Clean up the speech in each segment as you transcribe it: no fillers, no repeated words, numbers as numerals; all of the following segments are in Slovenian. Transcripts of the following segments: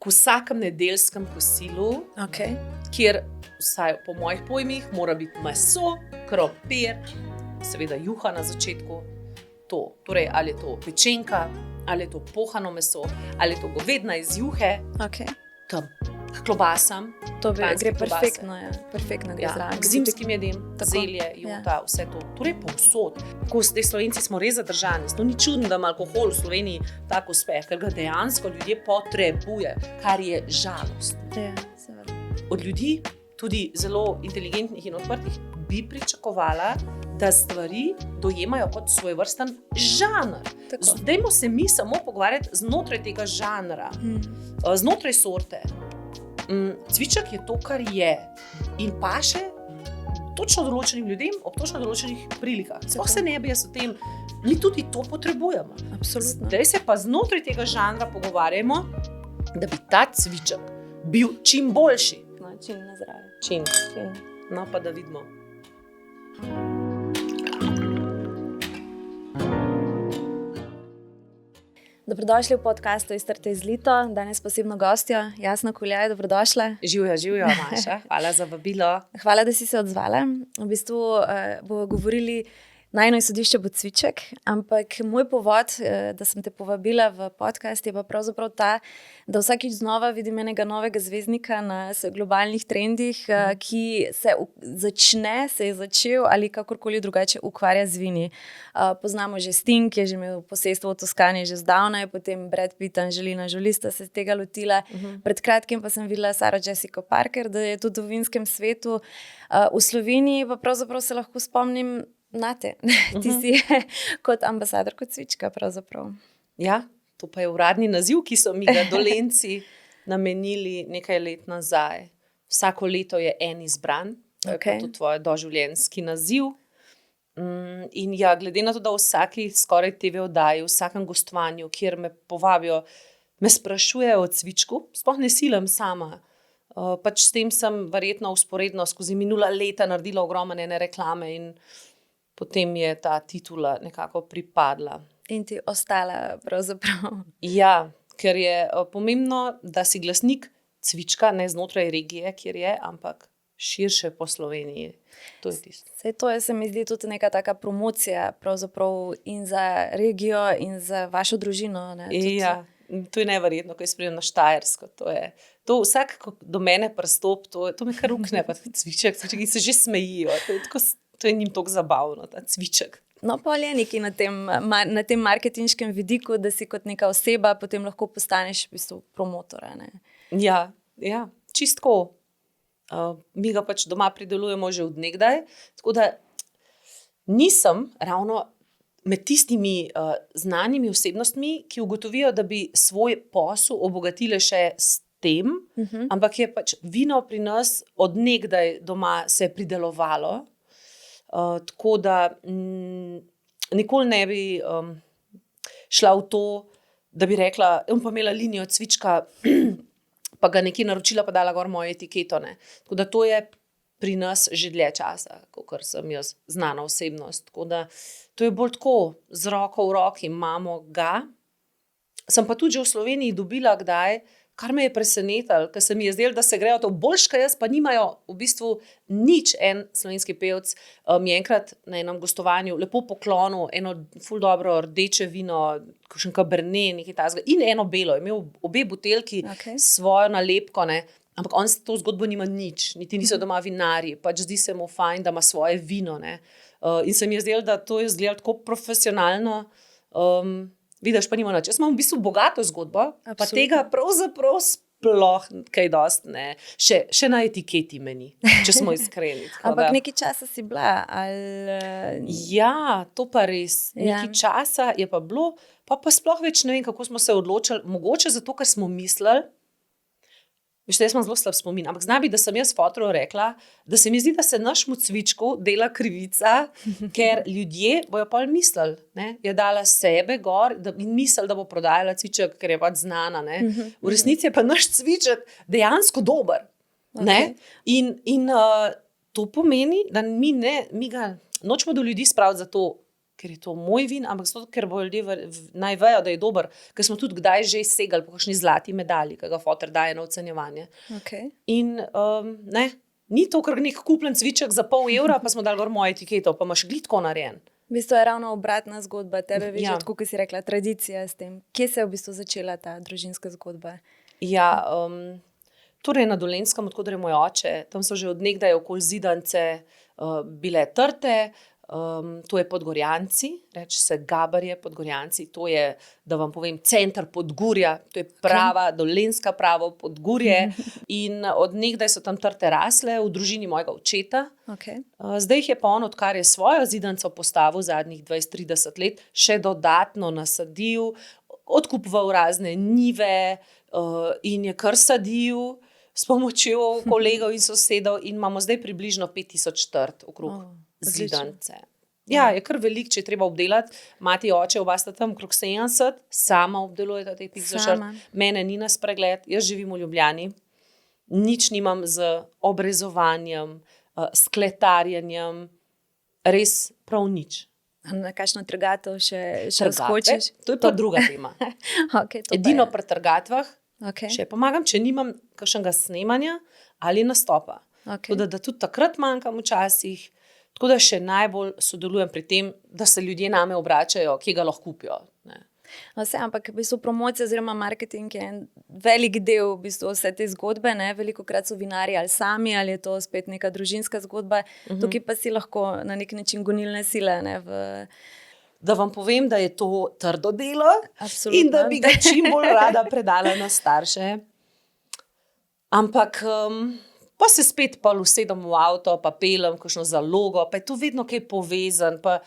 k vsakem nedeljskem kosilu, Okay. kjer, vsaj po mojih pojmih, mora biti meso, krompir, seveda juha na začetku, to. Torej, ali je to pečenka, ali je to pohano meso, ali je to govedina iz juhe, Okay. tam klobasam. To Kranjske gre klobase. perfektno, perfektno gre Ja, zraven. k zimskim jedem, Tako, zelje, jota, vse to. Torej povsod. Ko zdaj Slovenci smo res zadržani. To ni čudno, da ima alkohol v Sloveniji tako uspeh, ker ga dejansko ljudje potrebuje, kar je žalost. Ja, seveda. Od ljudi, tudi zelo inteligentnih in odprtih, bi pričakovala, da stvari dojemajo kot svojevrsten žanr. Tako. Dajmo se mi samo pogovarjati znotraj tega žanra, znotraj sorte. Cviček je to, kar je, in paše točno določenim ljudem ob točno določenih prilikah. Sploh se ne bi jaz o tem, mi tudi to potrebujemo. Absolutno. Zdaj se pa znotraj tega žanra pogovarjamo, da bi ta cviček bil čim boljši. No, čim nazraven. Čim. Čim. No, pa da vidimo. Dobrodošli v podcastu Iz trte izlito. Danes posebno gostjo, Jasna Kuljaj, dobrodošla. Živijo, Maša. Hvala za vabilo. Hvala, da si se odzvala. V bistvu bomo govorili, najno izhodišče bo cviček, ampak moj povod, da sem te povabila v podcast, je pa pravzaprav ta, da vsakič znova vidim enega novega zvezdnika na globalnih trendih, ki se je začel ali kakorkoli drugače ukvarja z vini. Poznamo že Sting, ki je že imel posestvo v Toskani že zdavnaj, potem Brad Pitt, Angelina Jolie sta se tega lotila. Pred kratkim pa sem videla Sarah Jessica Parker, da je tudi v vinskem svetu. V Sloveniji pa pravzaprav se lahko spomnim nate. Ti si kot ambasadorka cvička pravzaprav. Ja, to pa je uradni naziv, ki so mi ga Dolenjci namenili nekaj let nazaj. Vsako leto je en izbran, to je Okay. tudi tvoj doživljenjski naziv. In ja, glede na to, da v vsaki skoraj TV oddaji, v vsakem gostovanju, kjer me povabijo, me sprašujejo o cvičku, sploh ne silam sama. Pač s tem sem verjetno vzporedno skozi minula leta naredila ogromne ene reklame in potem je ta titula nekako pripadla. In ti ostala pravzaprav. Ja, ker je pomembno, da si glasnik cvička, ne znotraj regije, kjer je, ampak širše po Sloveniji. To je tisto. Sej to je, se mi zdi, tudi neka taka promocija pravzaprav in za regijo in za vašo družino. Ne? Tudi... Ja, to je neverjetno, ko jaz pridem na Štajersko. To vsak, ko do mene pristop, to me kar rukne, pa cviček, in se že smejijo. To je njim toliko zabavno, ta cviček. No, pa je nekaj na tem marketinškem vidiku, da si kot neka oseba potem lahko postaneš v bistvu promotora. Ne? Ja, čistko. Mi ga pač doma pridelujemo že od nekdaj, tako da nisem ravno med tistimi znanimi osebnostmi, ki ugotovijo, da bi svoj posel obogatile še s tem, ampak je pač vino pri nas od nekdaj doma se pridelovalo. Tako da nikoli ne bi šla v to, da bi rekla, pa imela linijo cvička, pa ga nekje naročila, pa dala gor mojo etiketo. Ne. Tako da to je pri nas že dlje časa, kakor sem jaz znana osebnost. Tako da to je bolj tako, z roko v roki imamo ga. Sem pa tudi že v Sloveniji dobila kdaj, kar me je presenetilo, ker se mi je zdelo, da se grejo to boljš, kaj jaz, pa nimajo v bistvu nič. En slovenski pevec mi je enkrat na enem gostovanju lepo poklonil eno ful dobro rdeče vino, kakšen Cabernet, nekaj takega, in eno belo. Je imel obe buteljki svojo nalepko, ne. Ampak on s to zgodbo nima nič, niti niso doma vinarji, pač zdi se mu fajn, da ima svoje vino. Ne. In se mi je zdelo, da to je izgledalo tako profesionalno. Vidiš, pa nima nič. Jaz imam v bistvu bogato zgodbo, pa tega pravzaprav sploh kaj dosti ne. Še na etiketi meni, če smo iskreni. Ampak nekaj časa si bila, ali... Ja, to pa res. Nekaj časa je pa bilo, pa sploh več ne vem, kako smo se odločili. Mogoče zato, ker smo mislili, veš, jaz imam zelo slab spomin, ampak zna bi, da sem jaz fotru rekla, da se mi zdi, da se našemu cvičku dela krivica, ker ljudje bojo pol mislili, ne, je dala sebe gor in mislili, da bo prodajala cviček, ker je pač znana. Ne. V resnici je pa naš cviček dejansko dober. Ne. In to pomeni, da mi ga nočemo do ljudi spraviti zato, ker je to moj vin, ampak zato, ker bo ljudje naj vejo, da je dober, ker smo tudi kdaj že segali po kakšni zlati medalji, ki ga foter daje na ocenjevanje. Okay. In ne, ni to kar nek kupljen cviček za €0,5, pa smo dali gor mojo etiketo, pa imaš glitko narejen. V bistvu je ravno obratna zgodba, tebe veže, Ja. tako kot si rekla, tradicija s tem. Kje se je v bistvu začela ta družinska zgodba? Ja, torej na Dolenjskem, odkudar je moj oče, tam so že od nekdaj okoli Zidanice bile trte, to je Podgorjanci, reče se Gabarje Podgorjanci, to je, da vam povem, center Podgurja, to je prava Dolenjska pravo Podgurje in od nekdaj so tam trte rasle v družini mojega očeta. Okay. Zdaj jih je pa on, odkar je svojo zidanico postavil zadnjih 20-30 let, še dodatno nasadil, odkupoval razne njive in je kar sadil s pomočjo kolegov in sosedov in imamo zdaj približno 5000 trt okrog zidanice. Ja, je kar veliko, če je treba obdelati. Mati oče, oba sta tam okrog 70, sama obdelujeta teh 1000 trt. Mene ni na spregled, jaz živim v Ljubljani, nič nimam z obrezovanjem, s kletarjenjem, res prav nič. Na kakšno trgatev še Trgate, skočiš? to je pa druga tema. Okay, to pa Edino je. pri trgatvah Okay. še pomagam, če nimam kakšnega snemanja ali nastopa. Okay. Tako da tudi takrat manjkam včasih, tako da še najbolj sodelujem pri tem, da se ljudje name obračajo, kje ga lahko kupijo. Ne. Vse, ampak v bistvu promocija oziroma marketing je en velik del v bistvu vse te zgodbe. Ne? Velikokrat so vinarji ali sami, ali je to spet neka družinska zgodba. Tukaj pa si lahko na nek način gonilne sile. Ne? Da vam povem, da je to trdo delo. Absolutno. In da bi ga čim bolj rada predala na starše. Ampak pa se spet pa usedem v avto, pa pelem kakšno zalogo, pa je to vedno kaj povezan, pa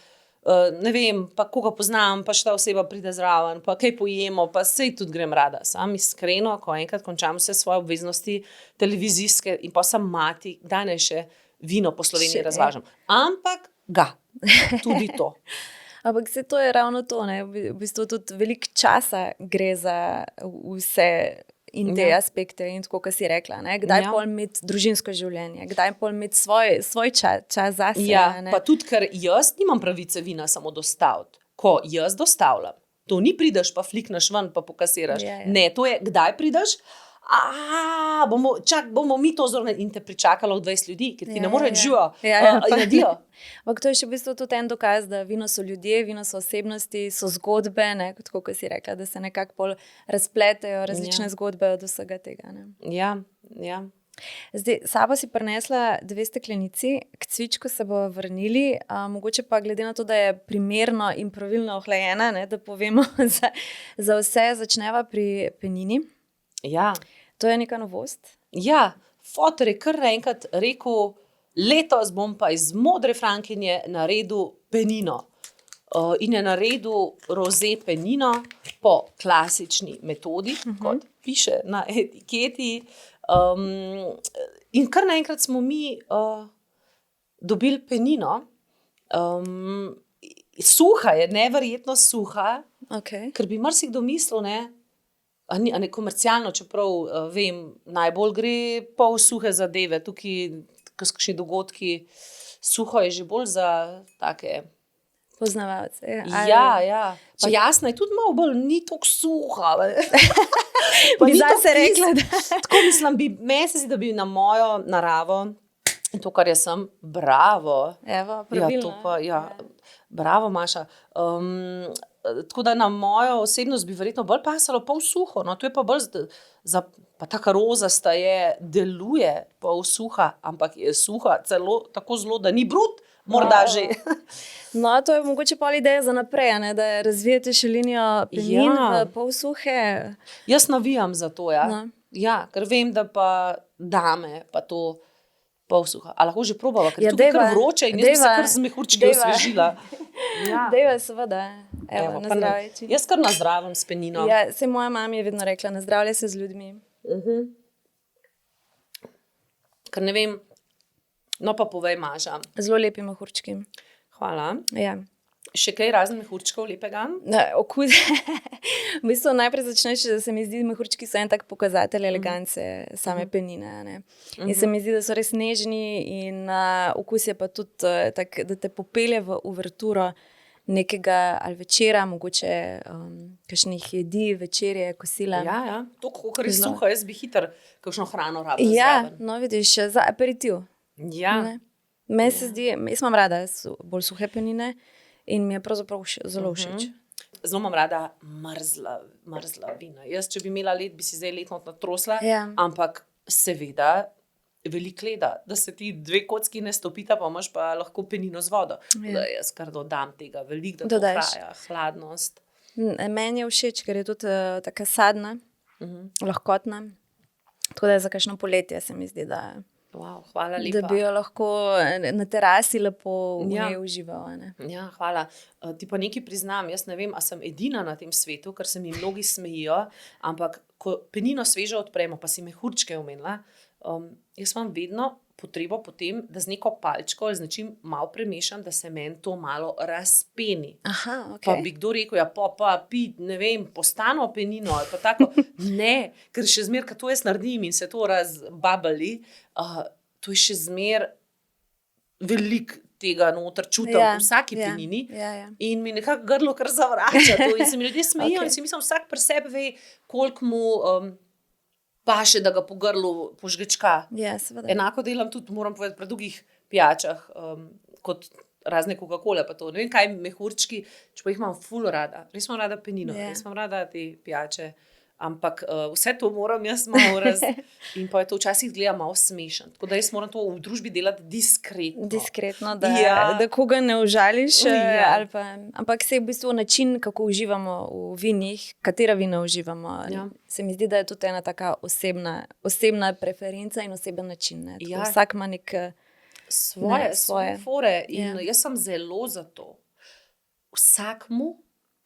ne vem, pa koga poznam, pa še ta oseba pride zraven, pa kaj pojemo, pa sej tudi grem rada. Sam iskreno, ko enkrat končam vse svoje obveznosti televizijske in pa sem mati, danes še vino po Sloveniji razvažam. Ampak ga, tudi to. Ampak se to je ravno to, ne? V bistvu tudi veliko časa gre za vse in te aspekte in tako, kot si rekla. Ne? Kdaj pol imeti družinsko življenje, kdaj pol imeti svoj čas zase. Ja, ne? pa tudi, ker jaz nimam pravice vina samo dostaviti. Ko jaz dostavljam, to ni prideš pa flikneš ven pa pokasiraš. Ja. Ne, to je, kdaj prideš, bomo mi to zorganizirali in te pričakalo 20 ljudi, ker ti ne more živo nadijo. Ampak to je še v bistvu tudi en dokaz, da vino so ljudje, vino so osebnosti, so zgodbe, ne, tako kot si rekla, da se nekako bolj razpletejo različne zgodbe od vsega tega. Ne. Ja. Zdaj, sabo si prinesla 2 steklenici, k cvičku se bo vrnili, mogoče pa glede na to, da je primerno in pravilno ohlajena, ne, da povemo za vse, začneva pri penini. Ja. To je neka novost. Ja, fotor je kar enkrat rekel, letos bom pa iz modre frankinje naredil penino. In je naredil roze penino po klasični metodi, kot piše na etiketi. In kar naenkrat smo mi dobili penino. Suha je, neverjetno suha, Okay. ker bi marsikdo mislil, a ne komercialno, čeprav vem, najbolj gre pol suhe zadeve, tukaj kakšni dogodki, suho je že bolj za take Poznavalce. Ja. Pa jasno je tudi malo bolj, ni toliko suha. Bi zase rekla, da... Tako mislim, meni se zdi, da bi na mojo naravo in to, kar jaz sem, bravo. Evo, pravilno. Bravo, Maša. Tako da na mojo osebnost bi verjetno bolj pasalo pol suho, no, to je pa bolj pa taka rozasta je, deluje pol suha, ampak je suha celo tako zelo, da ni brud, morda že. No, to je mogoče pol ideja za naprej, ne, da razvijete še linijo penin v pol suhe. Jaz navijam za to, ja. No. Ja, ker vem, da pa dame pa to pol suha. A lahko že probava, ker tukaj dejva, kar vroče in jaz bi se kar z mehurčki osvežila. Dejva, seveda. Evo, na zdravje. Jaz kar na zdravem s penino. Ja, se moja mama je vedno rekla, na zdravje se z ljudmi. Ker ne vem, no pa povej, Maša. Zelo lepi mehurčki. Hvala. Ja. Še kaj razen mehurčkov lepega? Okus. V bistvu najprej začneš, da se mi zdi, mehurčki so en tak pokazatelj elegance same penine. Ne? In se mi zdi, da so res nežni in okus je pa tudi tak, da te popelje v uverturo nekega ali večera, mogoče kakšnih jedi, večerje, kosila. Ja. To, kar je suha, jaz bi hitro kakšno hrano rabila Ja, zraven. no vidiš, za aperitiv. Ja. Ne? Meni se zdi, jaz imam rada bolj suhe penine in mi je pravzaprav zelo všeč. Zelo imam rada mrzla vina. Jaz, če bi imela led, bi si zdaj letno natrosla, Ja. ampak seveda veliko leda, da se ti 2 kocki ne stopita, pa imaš pa lahko penino z vodo. Da jaz kar dodam tega veliko, da to Dodaš. traja, hladnost. Meni je všeč, ker je tudi taka sadna, lahkotna. Tako da za kakšno poletje se mi zdi, da Wow, hvala lepa. bi jo lahko na terasi lepo v njej uživala. Ne? Ja, hvala. Ti pa nekaj priznam, jaz ne vem, a sem edina na tem svetu, ker se mi mnogi smejijo, ampak ko penino svežo odpremo, pa si mehurčke omenila, jaz imam vedno potrebo potem, da z neko palčko ali z nečim malo premešam, da se meni to malo razpeni. Aha, Pa bi kdo rekel, ja, pa pi, ne vem, postano penino ali pa tako. Ne, ker še zmer, ko to jaz naredim in se to razbabali, to je še zmer veliko tega noter čutim v vsaki penini. Ja. In mi nekako grlo kar zavrača to. In se mi ljudje smejijo in si mislim, vsak pri sebi ve, koliko mu paše, da ga po grlu požgečka. Ja, seveda. Enako delam tudi, moram povedati, pri drugih pijačah, kot razne Coca-Cole, pa to. Ne vem, kaj mehurčki, če pa jih imam ful rada. Res imam rada penino, res imam rada te pijače. Ampak vse to moram jaz malo in pa je to včasih gleda malo smešen. Tako da jaz moram to v družbi delati diskretno. Diskretno, da koga ne užališ. Ali pa, ampak se je v bistvu način, kako uživamo v vinih, katera vina uživamo. Se mi zdi, da je tudi ena taka osebna preferenca in oseben način. Ne? Tako vsak ima nek svoje fore. In jaz sem zelo za to. Vsakmu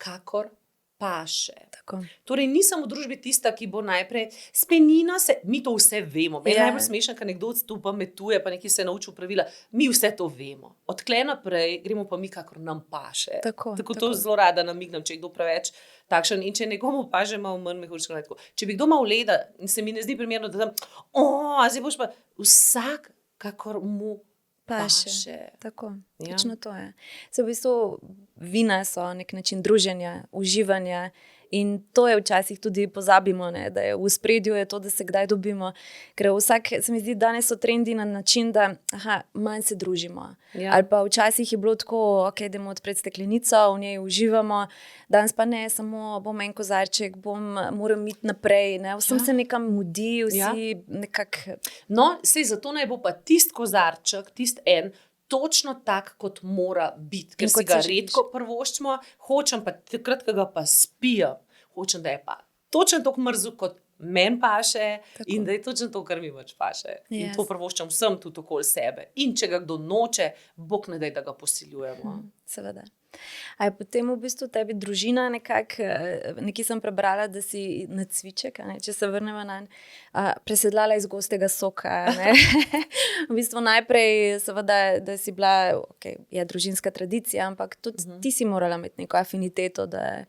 kakor paše. Tako. Torej, nisem v družbi tista, ki bo najprej s penino se, mi to vse vemo. Meni je najbolj smešno, ker nekdo odstopa, metuje, pa nekaj se naučil pravila. Mi vse to vemo. Odkle naprej gremo pa mi, kakor nam paše. Tako to zelo rada namignem, če je kdo preveč takšen. In če nekomu paže malo manj mehurčka. Če bi kdo malo leda, se mi ne zdi primerno, da tam, zdaj boš pa vsak, kakor mu paše. Tako, točno to je. Se v bistvu vina so nek način druženja, uživanja in to je včasih tudi pozabimo, ne, da je v ospredju je to, da se kdaj dobimo, ker vsak, se mi zdi, danes so trendi na način, da manj se družimo. Ali pa včasih je bilo tako, idemo odpreti steklenico, v njej uživamo, danes pa ne, samo bom en kozarček, moram iti naprej, ne, vsem se nekam mudi, vsi nekako. No, sej zato naj bo pa tist kozarček, tist en, točno tak, kot mora biti, ker si ga redko privoščimo, hočem pa takrat, ko ga pa spijem, hočem, da je pa točno tako mrzel, kot meni paše in da je točno to, kar mi pač paše. In to privoščam vsem tudi okoli sebe. In če ga kdo noče, Bog ne daj, da ga posiljujemo. Seveda. A je potem v bistvu tebi družina nekako, nekaj sem prebrala, da si na cviček, če se vrnemo nanj, presedlala iz gostega soka. Ne? V bistvu najprej seveda, da si bila, je družinska tradicija, ampak tudi ti si morala imeti neko afiniteto, da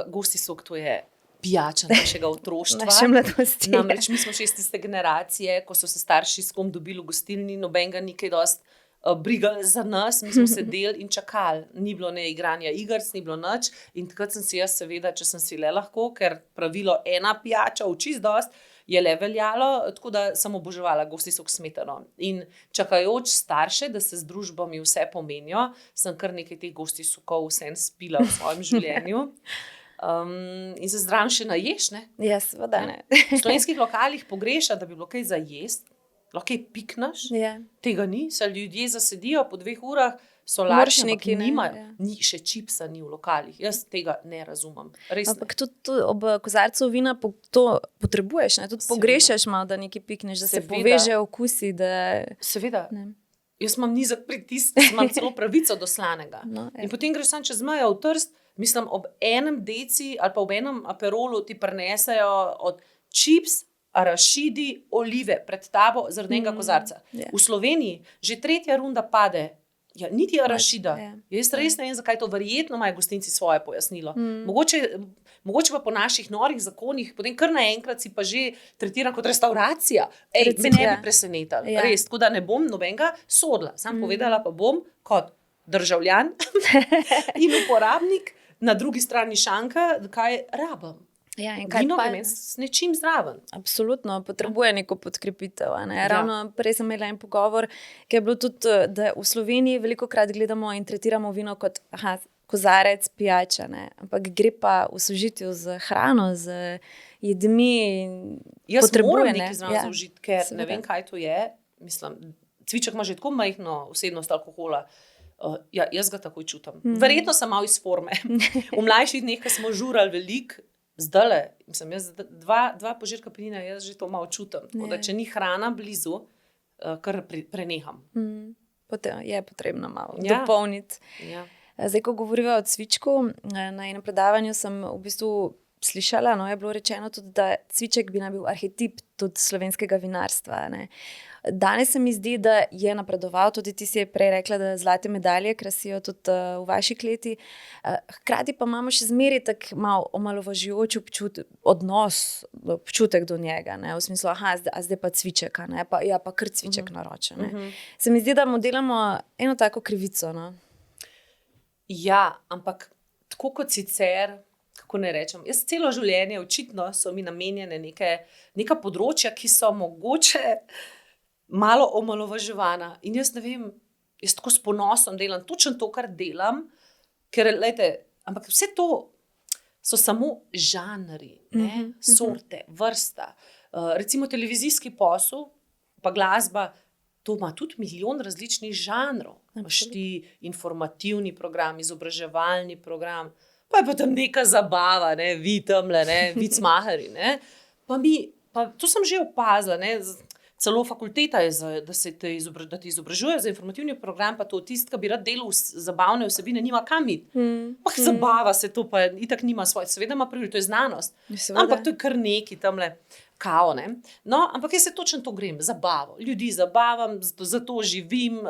gosti sok, to je pijača našega otroštva. Naše mladosti. Namreč mi smo še iz tiste generacije, ko so se starši s kom dobili v gostilni, nobenega ni kaj dosti brigali za nas, mi smo sedeli in čakali. Ni bilo ne igranja igrc, ni bilo nič. In takrat sem si jaz seveda, če sem si le lahko, ker pravilo ena pijača v čist dost, je le veljalo, tako da sem oboževala gosti sok smetano. In čakajoč starše, da se z družbami vse pomenijo, sem kar nekaj teh gosti sokov vsem spila v svojem življenju. In se zraven še naješ, ne? Ja, seveda ne. V slovenskih lokalih pogreša, da bi bilo kaj za jest, lahko kaj piknaš, tega ni, se ljudje zasedijo po 2 urah, so lačni, ampak nimajo. Še čipsa ni v lokalih, jaz tega ne razumem. Ampak tudi ob kozarcu vina to potrebuješ, ne? Tudi pogrešaš malo, da nekaj pikneš, da se poveže okusi, da... Seveda. Jaz imam nizek pritisk, imam celo pravico do slanega. In potem greš sam čez mejo v Trst, mislim, ob enem deci ali pa ob enem aperolu ti prinesejo od čips, arašidi, olive pred tabo zaradi enega kozarca. V Sloveniji že 3. runda pade, niti arašida. Jaz res ne vem, zakaj to, verjetno imajo gostinci svoje pojasnilo. Mogoče pa po naših norih zakonih, potem kar naenkrat si pa že tretiran kot restauracija. Me ne bi presenetali. Res, tako da ne bom nobenega sodila. Sam povedala pa bom kot državljan in uporabnik, na drugi strani šanka, kaj rabim. Ja, in kaj Vino pa grem s nečim zraven. Absolutno, potrebuje neko podkrepitev. Ravno prej sem imela en pogovor, ki je bilo tudi, da v Sloveniji velikokrat gledamo in tretiramo vino kot kozarec pijača, ampak gre pa v sožitju z hrano, z jedmi. Jaz moram nekaj zraven zaužiti, ker seveda. ne vem, kaj to je. Mislim, cviček ima že tako majhno vsebnost alkohola. Jaz ga takoj čutim. Verjetno sem malo iz forme. V mlajših dneh, ko smo žurali veliko, zdajle, mislim, jaz dva požirka penina, jaz že to malo čutim. Tako da, če ni hrana blizu, kar preneham. Potem je potrebno malo dopolniti. Ja. Zdaj, ko govoriva o cvičku, na enem predavanju sem v bistvu slišala, je bilo rečeno tudi, da cviček bi naj bil arhetip tudi slovenskega vinarstva. Danes se mi zdi, da je napredoval, tudi ti si je prej rekla, da zlate medalje krasijo tudi v vaši kleti. Hkrati pa imamo še zmeraj tak malo omalovažujoč občutek do njega, v smislu, zdaj pa cviček, pa kar cviček naroče. Se mi zdi, da mu delamo eno tako krivico. Ja, ampak tako kot sicer, kako ne rečem, jaz celo življenje, očitno so mi namenjene neka področja, ki so mogoče malo omalovaževana. In jaz ne vem, jaz tako s ponosom delam točno to, kar delam, ker, ampak vse to so samo žanri, sorte, vrsta. Recimo televizijski posel, pa glasba, to ima tudi milijon različnih žanrov. Imaš ti informativni program, izobraževalni program, pa je pa tam neka zabava, vi tamle, vicmaheri. Pa to sem že opazila, celo fakulteta je, da te izobražuje za informativni program, pa to tisti, ki bi rad delal zabavne vsebine, nima kam iti. Zabava se to, pa itak nima svoje, seveda ima pravilno, to je znanost. Ampak to je kar neki tamle kao, No, ampak jaz se točno to grem, zabavo. Ljudi zabavam, zato živim,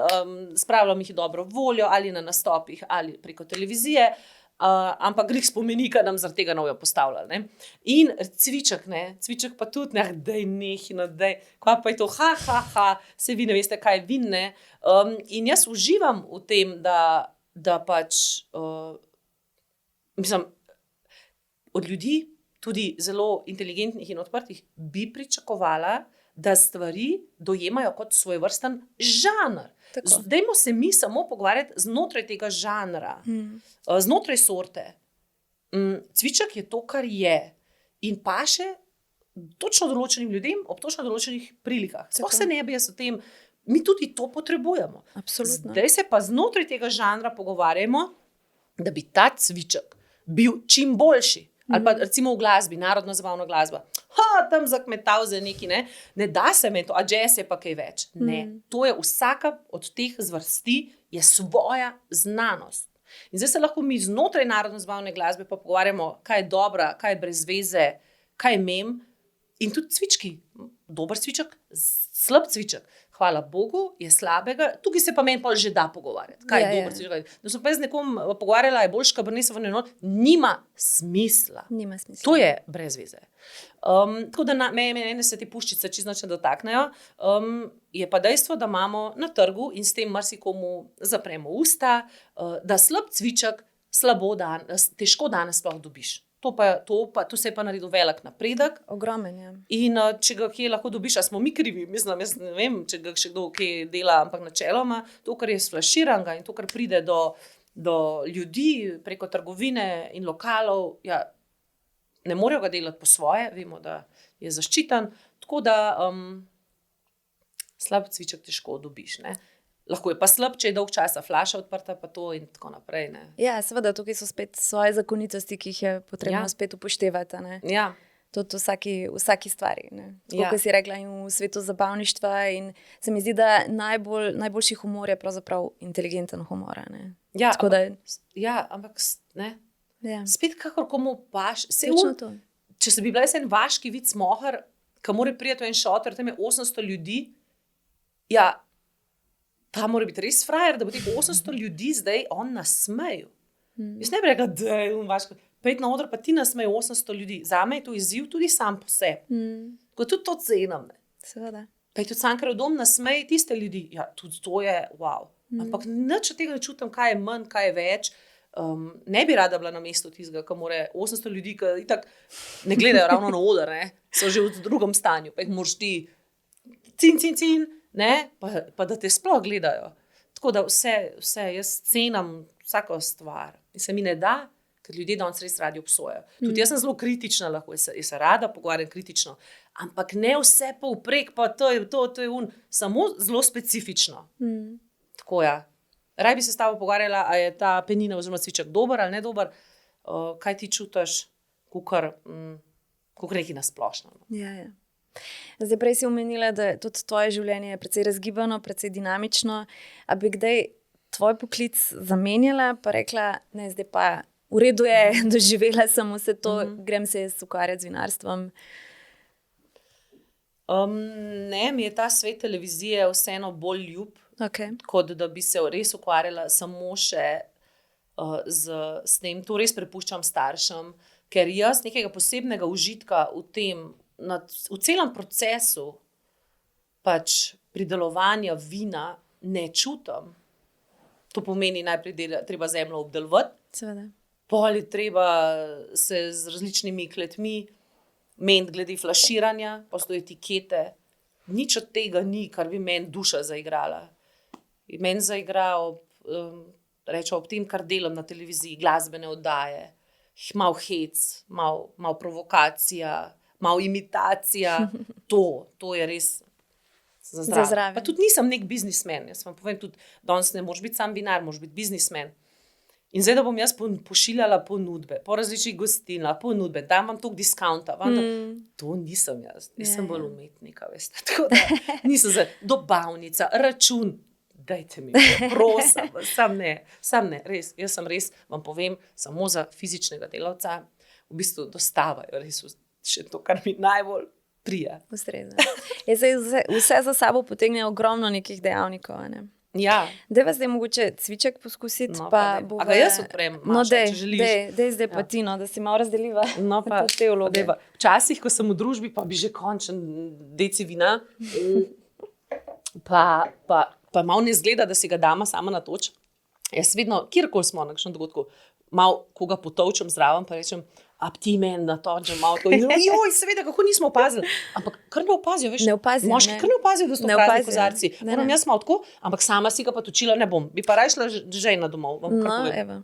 spravljam jih dobro voljo, ali na nastopih, ali preko televizije, ampak glih spomenika nam zaradi tega novo postavljali. In cviček pa tudi, daj nehino, daj, kaj pa je to, se vi ne veste, kaj je vin, in jaz uživam v tem, da pač, mislim, od ljudi, tudi zelo inteligentnih in odprtih, bi pričakovala, da stvari dojemajo kot svojevrsten žanr. Dajmo se mi samo pogovarjati znotraj tega žanra, znotraj sorte. Cviček je to, kar je, in paše točno določenim ljudem ob točno določenih prilikah. Sploh se ne bi jaz o tem, mi tudi to potrebujemo. Absolutno. Zdaj se pa znotraj tega žanra pogovarjamo, da bi ta cviček bil čim boljši. Ali pa recimo v glasbi, narodno zabavna glasba. Tam zakmetal za neki, ne da se me to, a jazz je pa kaj več. Ne, to je vsaka od teh zvrsti je svoja znanost. In zdaj se lahko mi znotraj narodno zabavne glasbe pa pogovarjamo, kaj je dobra, kaj je brez veze, kaj je mem. In tudi cvički, dober cviček, slab cviček. Hvala Bogu, je slabega, tukaj se pa meni pol že da pogovarjati. Kaj je dober cviček? Da sem pa z nekom pogovarjala, je boljš Cabernet Sauvignon, nima smisla. To je brez veze. Tako da mene se te puščice čisto ne dotaknejo. Je pa dejstvo, da imamo na trgu in s tem marsikomu zapremo usta, da slab cviček težko danes sploh dobiš. To se je pa naredil velik napredek. Ogromen je. In če ga kje lahko dobiš, a smo mi krivi, mislim, jaz ne vem, če ga še kdo kje dela, ampak načeloma, to, kar je sflaširanga in to, kar pride do ljudi preko trgovine in lokalov, ne morejo ga delati po svoje, vemo, da je zaščiten, tako da slab cviček težko dobiš, Lahko je pa slab, če je dolg časa flaša odprta, pa to in tako naprej. Ja, seveda, tukaj so spet svoje zakonitosti, ki jih je potrebno spet upoštevati. Ja. Tudi vsaki stvari. Kot si rekla, in v svetu zabavništva. In se mi zdi, da najboljši humor je pravzaprav inteligenten humor. Ja, ampak spet kakor komu paš. Če se bi bila en vaški vic mohar, ki mora priti v en šotor, tam je 800 ljudi, ta mora biti res frajer, da bo teh 800 ljudi zdaj on nasmejal. Jaz ne bi rekla, da je vaško. Pejt na odr, pa ti nasmejo 800 ljudi. Zame je to izziv tudi sam po sebi. Ko tudi to cenim. Seveda. Pejt tudi Cankarjev dom nasmeji tiste ljudi. Ja, tudi to je wow. Ampak nič od tega ne čutim, kaj je manj, kaj je več. Ne bi rada bila na mestu tistega, ki more 800 ljudi, ki itak ne gledajo ravno na oder, ne? So že v drugem stanju, pa jih moraš ti cin, ne? Pa da te sploh gledajo. Tako da vse jaz cenam vsako stvar. In se mi ne da, ker ljudje danes res radi obsojajo. Tudi jaz sem zelo kritična, lahko jaz se rada pogovarjam kritično, ampak ne vse povprek, pa to je samo zelo specifično. Tako ja. Raj bi se s tabo pogovarjala, a je ta penina oziroma cviček dober ali ne dober, kaj ti čutiš, kakor neki nasplošno. Ja. Zdaj, prej si omenila, da tudi tvoje življenje je precej razgibano, precej dinamično. A bi kdaj tvoj poklic zamenjala, pa rekla, ne, zdaj pa v redu je, doživela sem vse to, grem se jaz ukvarjati z vinarstvom? Ne, mi je ta svet televizije vseeno bolj ljub, kot da bi se res ukvarjala samo še s tem. To res prepuščam staršem, ker jaz nekega posebnega užitka v celem procesu pač pridelovanja vina ne čutim. To pomeni najprej treba zemljo obdelovati, seveda. Pol je treba se z različnimi kletmi meniti glede flaširanja, postoje etikete. Nič od tega ni, kar bi meni duša zaigrala. Meni zaigra ob tem, kar delam na televiziji, glasbene oddaje, malo hec, malo provokacija, malo imitacija. To je res za zraven. Pa tudi nisem nek biznismen. Jaz vam povem tudi, danes ne moraš biti sam vinar, moraš biti biznismen. In zdaj, da bom jaz pošiljala ponudbe, po različnih gostilnah, ponudbe, dam vam toliko discounta. To nisem jaz. Jaz sem bolj umetnika, veste. Tako da nisem dobavnica, račun. Dajte mi, prosim, sam ne, res. Jaz sem res, vam povem, samo za fizičnega delavca v bistvu dostavajo res še to, kar mi najbolj prija. Ustrezno. Vse za sabo potegne ogromno nekih dejavnikov, ne? Ja. Dajva zdaj mogoče cviček poskusiti, pa bova... A ga jaz odprem, Maša, če želiš? Dej zdaj pa ti, da si malo razdeliva te vloge. Včasih, ko sem v družbi, pa bi že končen deci vina, pa malo ne zgleda, da si ga dama sama natoč. Jaz vedno, kjerkoli smo na kakšnem dogodku, malo koga potovčem zraven, pa rečem, a ti meni natočem malo to. Joj, seveda, kako nismo opazili. Ampak kar ne opazijo, veš? Ne opazijo, moški kar ne opazijo, da so prazni kozarci. Moram jaz malo tako, ampak sama si ga pa točila ne bom. Bi pa raje šla žejna domov. Evo.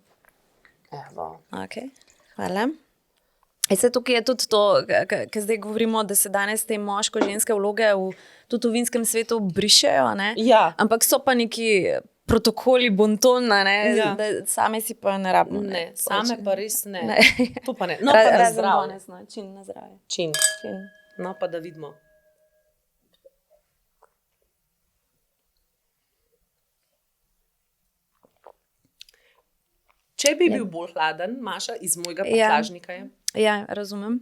Ok, hvala. Se tukaj je tudi to, ker zdaj govorimo, da se danes te moško-ženske vloge tudi v vinskem svetu brišejo, ne? Ja. Ampak so pa neki protokoli bontona, ne? Ja. Da same si pa ne rabimo. Ne, same pa res ne. To pa ne. No, pa na zdravje. Čin na zdravje. Čin. No, pa da vidimo. Če bi bil bolj hladen, Maša, iz mojega prtljažnika je. Ja, razumem.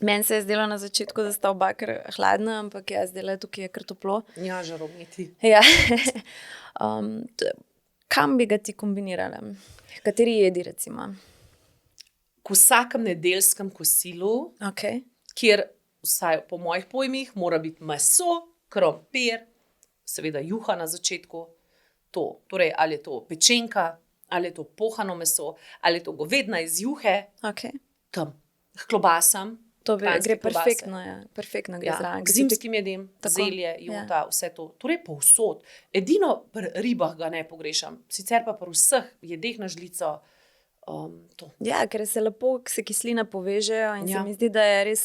Meni se je zdelo na začetku, da sta oba kar hladna, ampak zdaj tukaj je kar toplo. Ja, žarometi. Ja. Kam bi ga ti kombinirala? Kateri jedi, recimo? K vsakem nedeljskem kosilu, kjer, vsaj po mojih pojmih, mora biti meso, krompir, seveda juha na začetku, to. Torej, ali je to pečenka, ali je to pohano meso, ali je to govedina iz juhe, tam, klobasam. To gre perfektno, perfektno gre zraven. K zimskim jedem, zelje, jota, vse to. Torej povsod. Edino pri ribah ga ne pogrešam. Sicer pa pri vseh jedeh na žlico to. Ja, ker se lepo se kislina povežejo in se mi zdi, da je res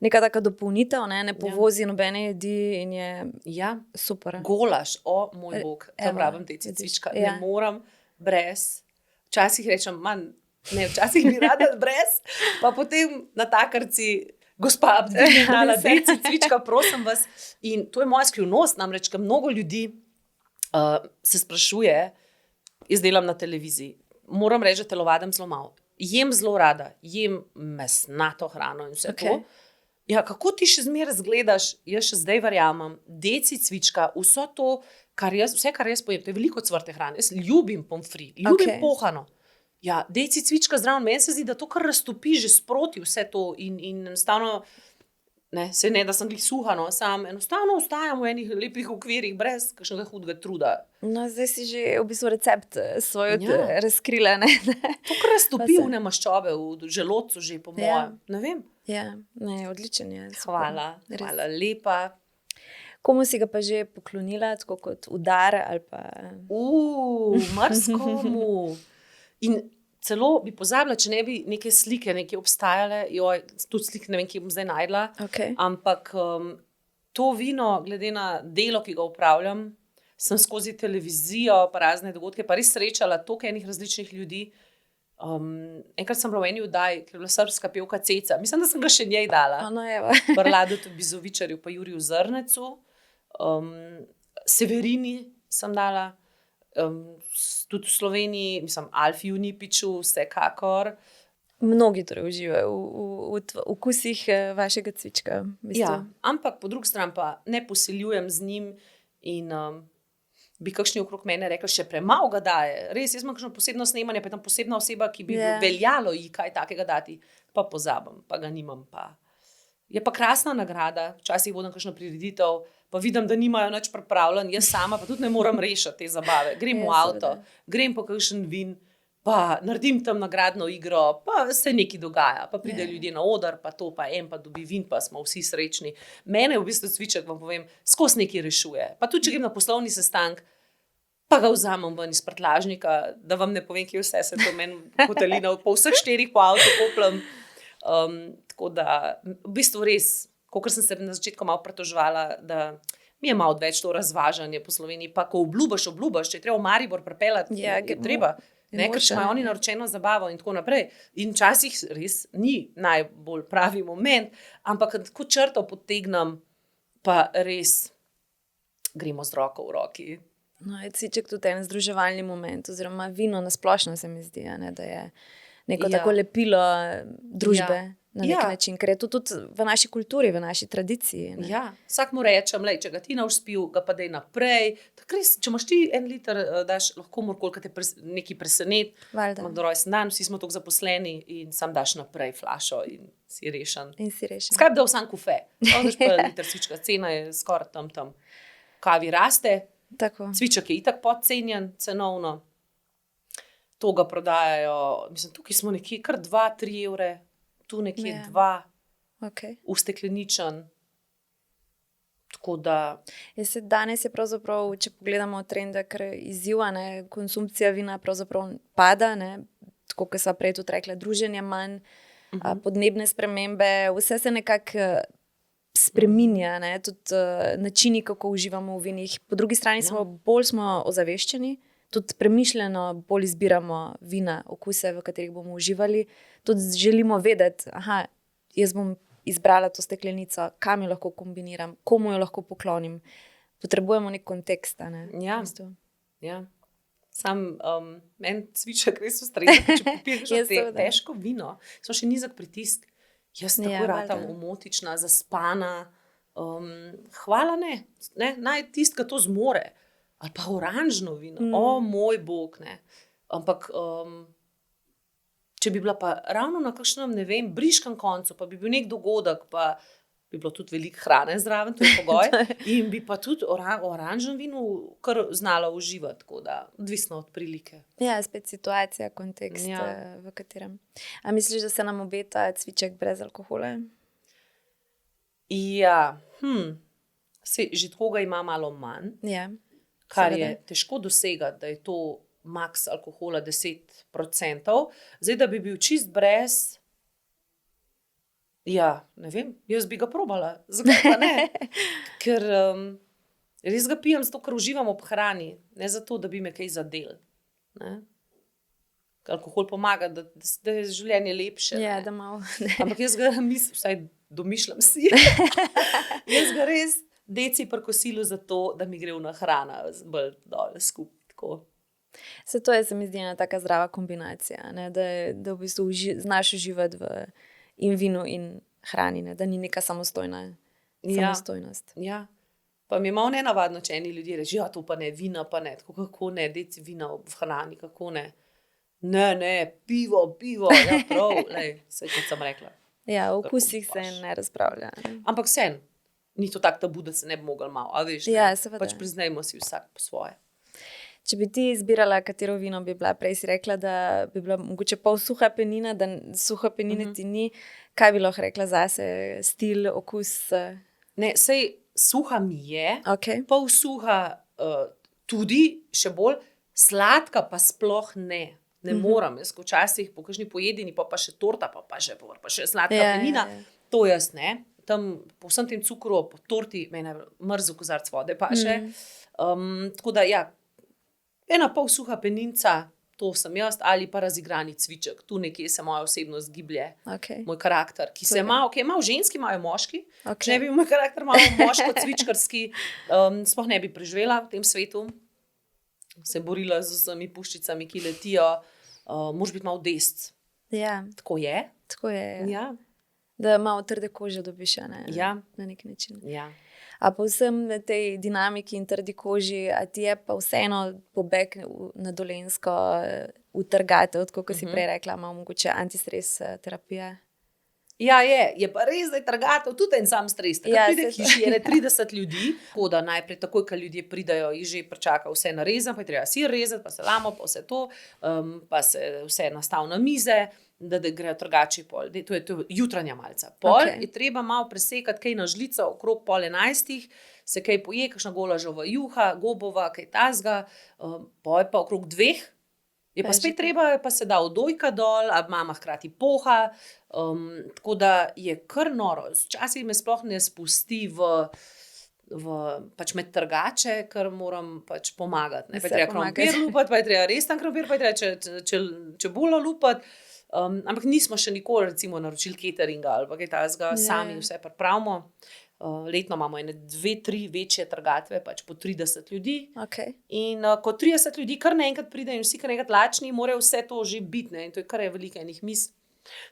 neka taka dopolnitev, ne povozi nobene jedi in je super. Golaž, o moj bog, to pravim deci cvička, ne moram brez. Včasih rečem, včasih bi rada brez, pa potem na takarci, gospa Abdina, dala deci cvička, prosim vas. In to je moja skrivnost, namreč, ker mnogo ljudi se sprašuje, jaz delam na televiziji, moram reči, da telovadam zelo malo. Jem zelo rada, jem mesnato hrano in vse to. Ja, kako ti še zmeraj zgledaš, jaz še zdaj verjamem, deci cvička, vse to, kar jaz pojem, to je veliko cvrte hrane, jaz ljubim pomfri, ljubim pohano. Ja, deci cvička zraven, meni se zdi, da to kar raztopi že sproti vse to in enostavno Se ne, da sem glih suha, no, sam enostavno ostajam v enih lepih okvirih, brez kakšnega hudega truda. No, zdaj si že v bistvu recept svoj razkrila, ne? To, kar raztopi vne maščobe v želodcu že, po mojem, ne vem. Ja, ne, odličen je. Hvala lepa. Komu si ga pa že poklonila, tako kot udar ali pa... Marskomu. In celo bi pozabila, če ne bi neke slike nekje obstajale, tudi slike ne vem, kje bom zdaj najdla, ampak to vino, glede na delo, ki ga upravljam, sem skozi televizijo, pa razne dogodke, pa res srečala toliko enih različnih ljudi. Enkrat sem bila v eni oddaji, ker je bila srbska pevka Ceca. Mislim, da sem ga še njej dala. Brladotu Bizovičarju, pa Juriju Zrnecu. Severini sem dala, tudi v Sloveniji, mislim, Alfi Unipiču, vsekakor. Mnogi torej uživajo v okusih vašega cvička. Ja, ampak po drugi strani pa ne posiljujem z njim in bi kakšni okrog mene rekli, še premalo ga daje. Res, jaz imam kakšno posebno snemanje, pa je tam posebna oseba, ki bi veljalo ji kaj takega dati, pa pozabim, pa ga nimam. Je pa krasna nagrada, včasih vodim kakšno prireditev, pa vidim, da nimajo nič pripravljen, jaz sama pa tudi ne moram rešiti te zabave. Grem v avto, grem po kakšen vin, pa naredim tam nagradno igro, pa se nekaj dogaja, pa pride ljudje na oder, pa to, pa en pa dobi vin, pa smo vsi srečni. Mene v bistvu cviček, vam povem, skozi nekaj rešuje. Pa tudi, če grem na poslovni sestank, pa ga vzamem ven iz prtljažnika, da vam ne povem, kje vse se to meni hotelina, po vseh 4 po avto poplem. Tako da, v bistvu res, kakor sem se na začetku malo pritoževala, da mi je malo več to razvažanje po Sloveniji, pa ko obljubaš, če je treba v Maribor pripeljati, je treba, ker še imajo oni naročeno zabavo in tako naprej. In včasih res ni najbolj pravi moment, ampak tako črto potegnem, pa res gremo z roko v roki. No, je cviček tudi en združevalni moment, oziroma vino nasplošno se mi zdi, da je neko tako lepilo družbe. Na nek način, ker je to tudi v naši kulturi, v naši tradiciji. Ja, vsak mu rečem, če ga ti ne boš spil, ga pa daj naprej. Res, če imaš ti 1 liter, daš lahko morkoliko te nekaj presenet, ima kdo rojsten dan, vsi smo toliko zaposleni in sam daš naprej flašo in si rešen. Skaj bi dal sam kufe, daš pa liter cvička, cena je skoraj tam. Kavi raste, cviček je itak podcenjen cenovno, to ga prodajajo, mislim, tukaj smo nekje kar 2-3 evre, tu nekje 2, ustekleničen. Tako da... Danes je pravzaprav, če pogledamo trende, kar izziva, konsumpcija vina pravzaprav pada, tako kot sva prej tudi rekla, druženje manj, podnebne spremembe, vse se nekako spreminja, tudi načini, kako uživamo v vinih. Po drugi strani bolj smo ozaveščeni, tudi premišljeno bolj izbiramo vina, okuse, v katerih bomo uživali. Tudi želimo vedeti, jaz bom izbrala to steklenico, kam jo lahko kombiniram, komu jo lahko poklonim. Potrebujemo nek kontekst. Ja. Sam en cviček res ustreza, če popiješ težko vino, so še nizek pritisk. Jaz tako ratam omotična, zaspana. Hvala ne, naj tist, ki to zmore. Ali pa oranžno vino, moj bog, ampak če bi bila pa ravno na kakšnem, ne vem, briškem koncu, pa bi bil nek dogodek, pa bi bilo tudi veliko hrane zraven, to je pogoj, in bi pa tudi oranžno vino kar znala uživati, tako da, odvisno od prilike. Ja, spet situacija, kontekst, v katerem. A misliš, da se nam obeta cviček brez alkohola? Ja, že tako ga ima malo manj. Ja. Kar je težko dosegati, da je to maks alkohola 10%. Zdaj, da bi bil čist brez, ne vem, jaz bi ga probala. Zakaj pa ne? Ker res ga pijem zato, ker uživam ob hrani, ne zato, da bi me kaj zadel. Alkohol pomaga, da je življenje lepše. Ja, da malo. Ampak jaz ga vsaj domišljam si. Jaz ga res deci pri kosilu zato, da mi gre vna hrana bolj dol skupaj. Se to je, se mi zdi, ena taka zdrava kombinacija, da v bistvu znaš uživati v in vinu in hrani, da ni neka samostojnost. Ja. Pa mi je malo nenavadno, če eni ljudje reči, to pa ne, vina pa ne, tako kako ne, deci vina v hrani, kako ne. Ne, pivo, ja prav, saj kot sem rekla. Ja, o okusih se paš. ne razpravlja. Ne? Ampak sen, ni to tako tabu, da se ne bi mogli malo, a veš, ne? Ja, seveda. Pač priznajmo si vsak po svoje. Če bi ti izbirala, katero vino bi bila, prej si rekla, da bi bila mogoče pol suha penina, da suha penine ti ni, kaj bi lahko rekla zase, stil, okus? Ne, sej suha mi je, Okay. pol suha tudi, še bolj, sladka pa sploh ne. Ne moram, jaz ko včasih po kakšni pojedini, pa še torta, pa še sladka penina, to jaz ne. Tam po vsem tem cukru, po torti, mene mrzel kozarc vode pa še. Tako da ja, ena pol suha peninca, to sem jaz, ali pa razigrani cviček. Tu nekje se moja osebnost giblje, Okay. moj karakter, ki se malo, okay, malo ženski, imajo moški. Okay. Če ne bi moj karakter malo moško-cvičkarski, sploh ne bi preživela v tem svetu. Se borila z vsemi puščicami, ki letijo, moraš biti malo desc. Ja, Tako je. tako je. Ja. Da malo trde kože dobiš, a ne? Ja. Na nek način. Ja. A po vsem tej dinamiki in trdi koži, a ti je pa vseeno pobeg na Dolenjsko utrgate, tako kot si prej rekla, malo mogoče antistres terapija? Ja, je pa res, da je trgatev tudi en sam stres. Takrat pride hiši, je 30 ljudi, tako da najprej takoj, ko ljudje pridajo, jih že pričaka vse narezan, pa je treba sir rezati, pa salamo, pa vse to, pa se vse nastavi na mize, da grejo trgači pol. To je jutranja malca. Pol je treba malo presekati kaj na žlico, okrog 10:30, se kaj poje, kakšna golažova juha, gobova, kaj tazga, pol pa okrog 2. Je pa spet treba, pa se da odojka dol, a mama hkrati poha, tako da je kar noro. Včasih me sploh ne spusti pač med trgače, ker moram pač pomagati. Pa je treba krompir lupati, pa je treba res tam krompir, pa je treba čebulo lupati. Ampak nismo še nikoli recimo naročili cateringa ali pa kaj tazga, sami vse pripravimo. Letno imamo 2-3 večje trgatve, pač po 30 ljudi. Okay. In ko 30 ljudi kar naenkrat pride in vsi kar naenkrat lačni, morajo vse to že biti, ne? In to je kar veliko enih mis.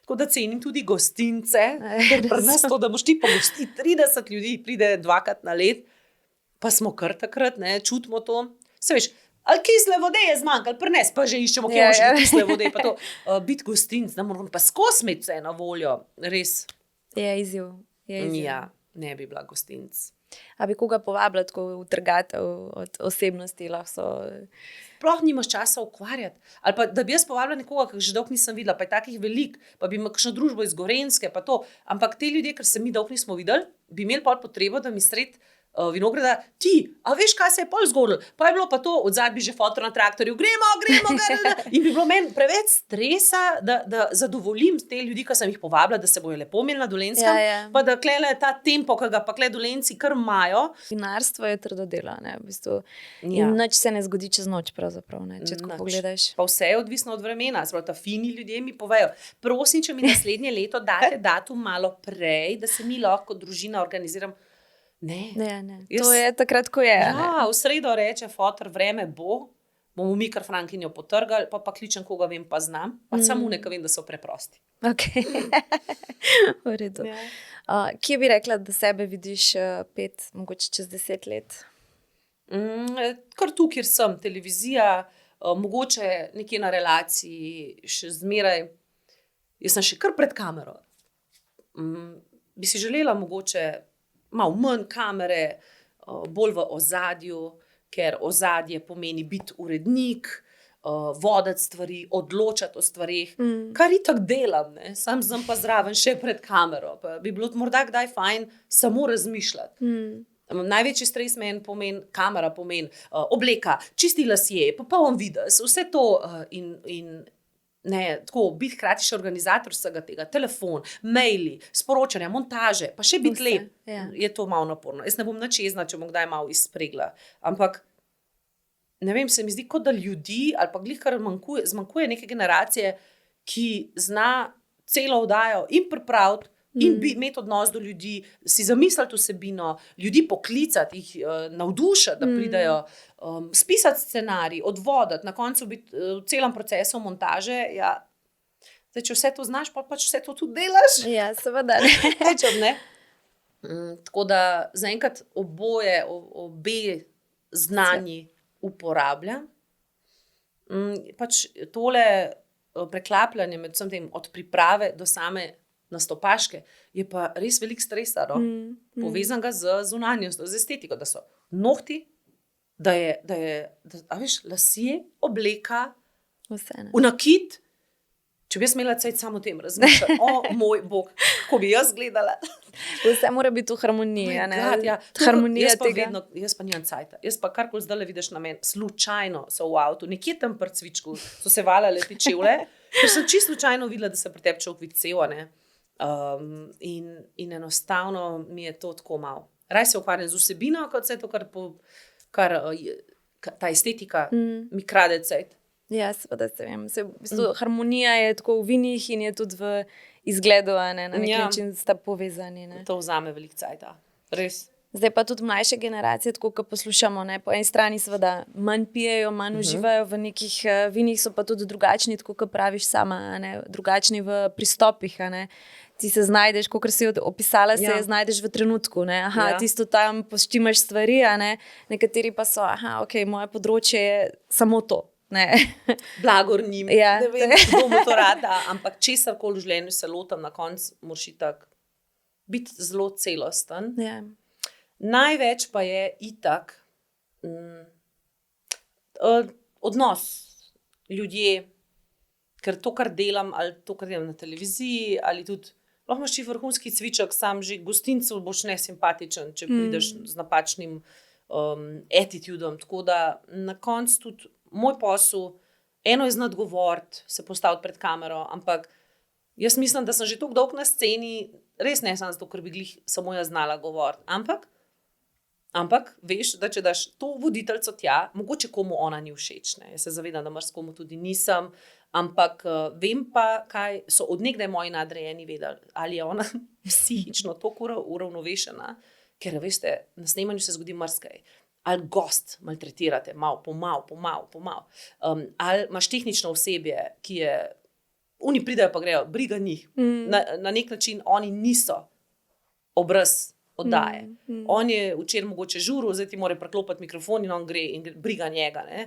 Tako da cenim tudi gostince, ker pri nas to, da boš ti pogostiti 30 ljudi, pride 2krat na let, pa smo kar takrat, ne, čutimo to. Se veš, ali kisle vode je zmanjkalo, pri nas pa že iščemo, kje boš kisle vode, pa to. Biti gostinc, da moramo pa skozi imeti vse na voljo, res. Je izziv. Ja. Ne bi bila gostinc. A bi koga povabila tako utrgatev od osebnosti? Sploh nimaš časa ukvarjati. Ali pa da bi jaz povabila nekoga, ki že dolgo nisem videla, pa je takih veliko, pa bi imela kakšno družbo iz Gorenjske, pa to. Ampak te ljudje, ker se mi dolgo nismo videli, bi imeli pol potrebo, da mi sred vinograda, ti, a veš, kaj se je pol zgodilo? Pa je bilo pa to, odzad bi že fotor na traktorju, gremo, in bi bilo meni preveč stresa, da zadovoljim te ljudi, ki sem jih povabila, da se bojo lepo imeli na Dolenjskem, pa da klele ta tempo, ki ga pa kle Dolenjci kar imajo. Vinarstvo je trdo delo, ne, v bistvu. In nič se ne zgodi čez noč pravzaprav, ne, če tako pogledaš. Pa vse je odvisno od vremena, sprav ta fini ljudje mi povejo, prosim, če mi naslednje leto date datum malo prej, da se mi lahko družina organiziram. Ne. To je takrat, ko je. Ja, v sredo reče fotor, vreme bomo mi kar Frankinjo potrgali, pa kličem, koga vem, pa znam, pa samo nekaj vem, da so preprosti. Ok, v redu. Kje bi rekla, da sebe vidiš 5, mogoče čez 10 let? Kar tu, kjer sem, televizija, mogoče nekje na relaciji, še zmeraj, jaz sem še kar pred kamero. Bi si želela mogoče malo manj kamere, bolj v ozadju, ker ozadje pomeni biti urednik, voditi stvari, odločati o stvarih, kar itak delam, ne? Sam sem pa zraven še pred kamero, pa bi bilo morda kdaj fajn samo razmišljati. Največji stres meni pomeni, kamera pomeni, obleka, čisti lasje, popoln videz, vse to in ne, tako, biti hkrati še organizator vsega tega, telefon, maili, sporočanja, montaže, pa še biti lep, je to malo naporno. Jaz ne bom nič jezna, če bom kdaj malo izpregla. Ampak, ne vem, se mi zdi, kot da ljudi, ali pa glih kar zmanjkuje neke generacije, ki zna celo oddajo in pripraviti, in imeti odnos do ljudi, si zamisliti vsebino, ljudi poklicati, jih navdušiti, da pridejo, spisati scenarij, odvoditi, na koncu biti v celem procesu montaže. Ja. Zdaj, če vse to znaš, pa pač vse to tudi delaš. Ja, seveda. Ne. Tako da zaenkrat obe znanji uporabljam. Pač tole preklapljanje med vsem tem, od priprave do same na stopaške, je pa res velik stresa, no? Povezanega z zunanjostjo, z estetiko, da so nohti, a veš, lasje, obleka, Vse, ne. v nakit. Če bi jaz imela cajt samo o tem razmišljati, o moj bog, kako bi jaz gledala. Vse mora biti v harmoniji, ne? God, ja. Harmonija jaz pa tega. jaz pa nimam cajta. Jaz pa karkoli zdaj vidiš na meni, slučajno so v avtu, nekje tam pri cvičku, so se valjale te čevlje, ker sem čisto slučajno videla, da se pri tebi človek vidi cel, ne. In enostavno mi je to tako malo. Raj se ukvarjam z vsebino, kot vse to, kar ta estetika mi krade cajt. Ja, seveda se vem. V bistvu, harmonija je tako v vinih in je tudi v izgledu, a ne? Na nek način sta povezani. Ne? To vzame veliko cajta. Res. Zdaj pa tudi mlajše generacije, tako kot poslušamo, ne? Po eni strani seveda manj pijejo, manj uživajo v nekih vinih, so pa tudi drugačni, tako kot praviš sama, a ne? Drugačni v pristopih. A ne? Ti se znajdeš, kot si opisala, se znajdeš v trenutku. Ne? Aha, tisto tam poštimaš stvari, a ne? Nekateri pa so, ok, moje področje je samo to. Blagor njim, Ja. ne vem, bomo to rada, ampak česarkoli v življenju se lotam, na koncu moraš itak biti zelo celosten. Ja. Največ pa je itak odnos ljudje, ker to, kar delam, ali to, kar delam na televiziji, ali tudi lahko imaš vrhunski cviček, sam že gostincu boš nesimpatičen, če prideš z napačnim attitudom. Tako da na koncu tudi moj posel, eno je znati govoriti, se postaviti pred kamero, ampak jaz mislim, da sem že toliko dolgo na sceni, res ne samo zato, ker bi glih samo jaz znala govoriti, ampak veš, da če daš to voditeljico tja, mogoče komu ona ni všeč, ne? Jaz se zavedam, da marsikomu tudi nisem, ampak vem pa, kaj so od nekdaj moji nadrejeni vedeli, ali je ona psihično toliko uravnovešena, ker veste, na snemanju se zgodi marsikaj. Ali gost maltretirate, malo po malo. Ali imaš tehnično osebje, ki je, oni pridejo pa grejo, briga njih. Na nek način oni niso obraz oddaje. On je včeraj mogoče žuril, zdaj ti mora preklopiti mikrofon in on gre in briga njega. Ne?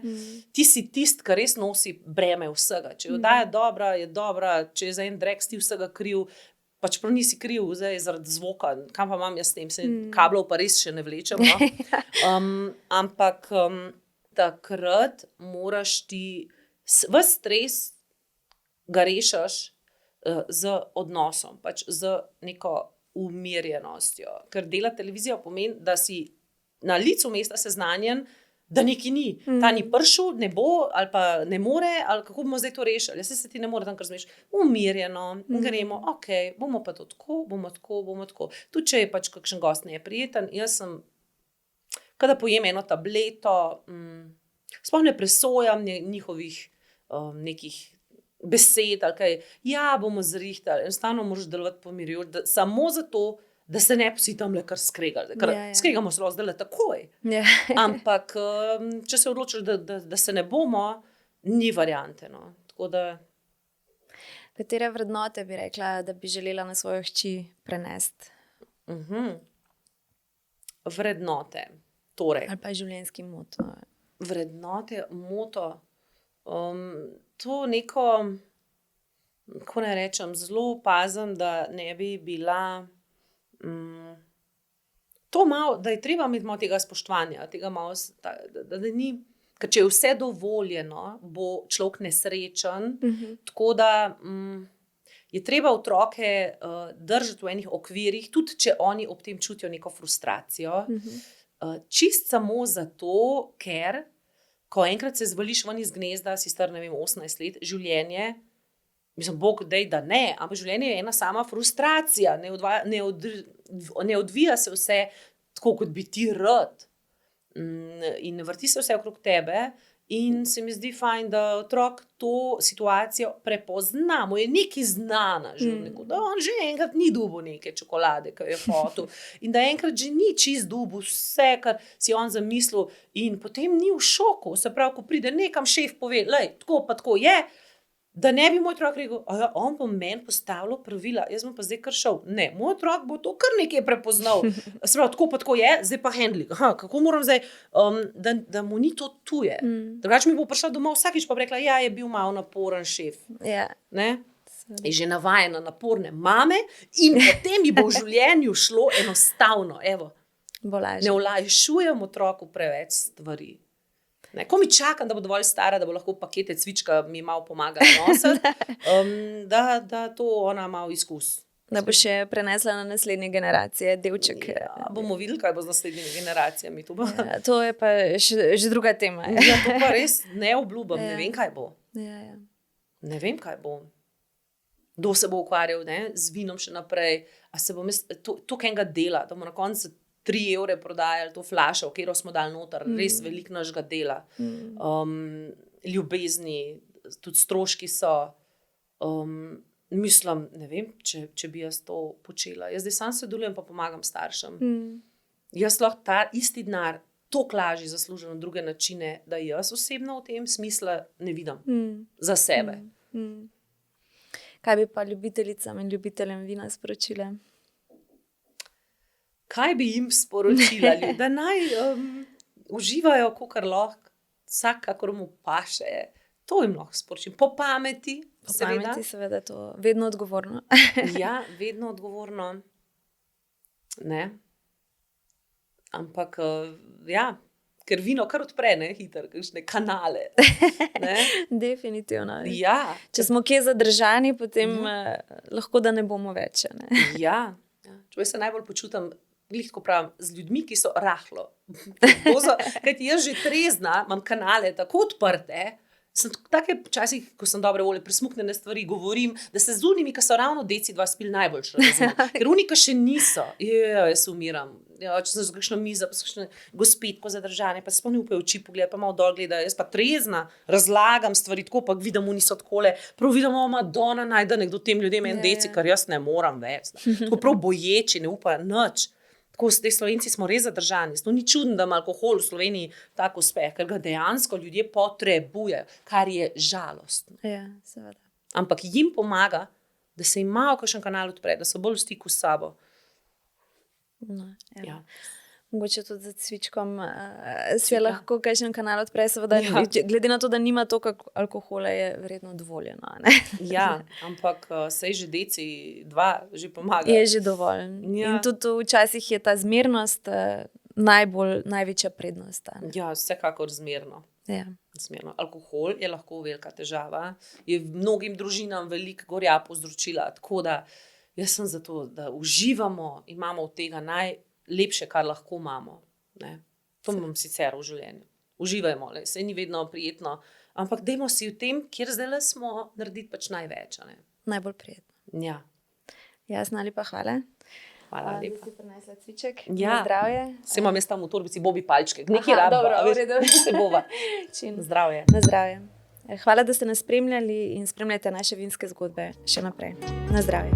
Ti si tist, ki res nosi breme vsega. Če je oddaja dobra, je dobra, če je za en drek ti vsega kriv, pač prav nisi kriv, zdaj zaradi zvoka, kam pa imam jaz s tem, kablov pa res še ne vlečem, no? Ampak takrat moraš ti, ves stres ga rešiš z odnosom, pač z neko umirjenostjo, ker dela televizijo pomeni, da si na licu mesta seznanjen, da neki ni. Ta ni prišel, ne bo, ali pa ne more, ali kako bomo zdaj to rešili. Jaz se ti ne more tam kar zmeš. Umirjeno, gremo, ok, bomo pa to tako, bomo tako. Tudi, če je pač kakšen gost neprijeten, jaz sem, kada pojem eno tableto, sploh ne presojam njihovih nekih besed, ali kaj, bomo zrihtali, enostavno moraš delovati pomirjujoč, samo zato, da se ne psi tam le kar skregali. Skregamo se lahko zdaj le takoj. Ampak, če se odločiš, da se ne bomo, ni variante. No. Tako da... Katere vrednote bi rekla, da bi želela na svojo hči prenesti? Vrednote. Torej. Ali pa življenjski moto. Vrednote, moto. To neko, kako naj rečem, zelo pazim, da ne bi bila... to malo, da je treba imeti malo tega spoštovanja, tega malo, da ni, ker če je vse dovoljeno, bo človek nesrečen, tako da je treba otroke držati v enih okvirih, tudi če oni ob tem čutijo neko frustracijo, čist samo zato, ker ko enkrat se zvališ ven iz gnezda, si star, ne vem, 18 let, življenje, mislim, Bog dej, da ne, ampak življenje je ena sama frustracija, ne odvija se vse tako, kot bi ti rad. In vrti se vse okrog tebe in se mi zdi fajn, da otrok to situacijo prepozna, mu je nekaj znana, da on že enkrat ni dobil neke čokolade, ki je hotel, in da enkrat že ni čist dobil vse, kar si on zamislil, in potem ni v šoku, se pravi, ko pride nekam šef pove, lej, tako pa tako je, da ne bi moj otrok rekel, on bo meni postavljal pravila, jaz bom pa zdaj kar šel. Ne, moj otrok bo to kar nekaj prepoznal. Se pravi, tako pa tako je, zdaj pa handling. Kako moram zdaj, da mu ni to tuje. Drugače mi bo prišel domov vsakič pa rekla, je bil malo naporen šef. Ja. Ne? je že navajena na naporne mame in potem ji bo v življenju šlo enostavno. Evo, Bo lažje. ne olajšujem otroku preveč stvari. Ne, ko mi čakam, da bo dovolj stara, da bo lahko pakete cvička mi malo pomagala nositi, da to ona malo izkus. Da bo še prenesla na naslednje generacije, delček. Ja, bomo videli, kaj bo z naslednjimi generacijami. To je pa že druga tema. Ja, to pa res ne obljubim, ne vem, kaj bo. Ja. Ne vem, kaj bo. Kdo se bo ukvarjal, ne, z vinom še naprej. A se bo to enega dela, da bomo na koncu 3 evre prodajali to flašo, v katero smo dali noter, res veliko našega dela. Ljubezni, tudi stroški so. Mislim, ne vem, če bi jaz to počela. Jaz zdaj sam sodelujem, pa pomagam staršem. Jaz lahko ta isti denar toliko lažje zaslužim na druge načine, da jaz osebno v tem smislu ne vidim za sebe. Kaj bi pa ljubiteljicam in ljubiteljem vina sporočile? Kaj bi jim sporočila? Da naj uživajo, kakor lahko, vsak, kakor mu paše. To jim lahko sporočim. Po pameti, seveda to. Vedno odgovorno. Ja, vedno odgovorno. Ne. Ampak, ja, ker vino kar odpre, ne, hitro, kakšne kanale. Ne? Definitivno. Ja. Če smo kje zadržani, potem lahko, da ne bomo več. Ne? Ja. Če se najbolj počutim, glihko pravim, z ljudmi, ki so rahlo. Kajti jaz že trezna, imam kanale tako odprte, sem take včasih, ko sem dobre volje, presmuknjene stvari govorim, da se z unimi, ki so ravno deci dva spil najboljš razumem. Ker unika še niso. Jaz umiram. Ja, če sem z kakšno mizo, pa so kakšne gospetko zadržane, pa se pa ne upe oči pogleda, pa malo dol gleda. Jaz pa trezna, razlagam stvari tako, pa vidim, niso takole. Prav vidim, Madonna najde nekdo tem ljudem en deci, kar jaz ne moram več. Tako prav boječi, ne upajo nič. Tako s te Slovenci smo res zadržani. To ni čudno, da ima alkohol v Sloveniji tako uspeh, ker ga dejansko ljudje potrebujejo, kar je žalostno. Ja, seveda. Ampak jim pomaga, da se jim malo kakšen kanal odpre, da so bolj v stiku s sabo. No, ja. Mogoče tudi za cvičkom se lahko kakšen kanal odpre, seveda, glede na to, da nima toliko alkohola, je verjetno dovoljeno. Ne? Ja, ampak sej že deci 2 že pomaga. Je že dovolj. Ja. In tudi včasih je ta zmernost največja prednost. Ja, vsekakor zmerno. Ja. Zmerno. Alkohol je lahko velika težava, je mnogim družinam veliko gorja povzročila, tako da jaz sem za to, da uživamo, imamo od tega najlepše, kar lahko imamo. Ne? To imam sicer v življenju. Uživajmo, saj ni vedno prijetno, ampak dajmo si v tem, kjer zdaj smo, narediti pač največ. Ne? Najbolj prijetno. Ja. Jasna, lepa hvala. Hvala lepa. Da si prinesla cviček. Ja. Zdravje. Se imam jaz tam v torbici Bobi palčke. Nekaj rabba, se bova. Zdravje. Na zdravje. Hvala, da ste nas spremljali in spremljate naše vinske zgodbe še naprej. Na zdravje.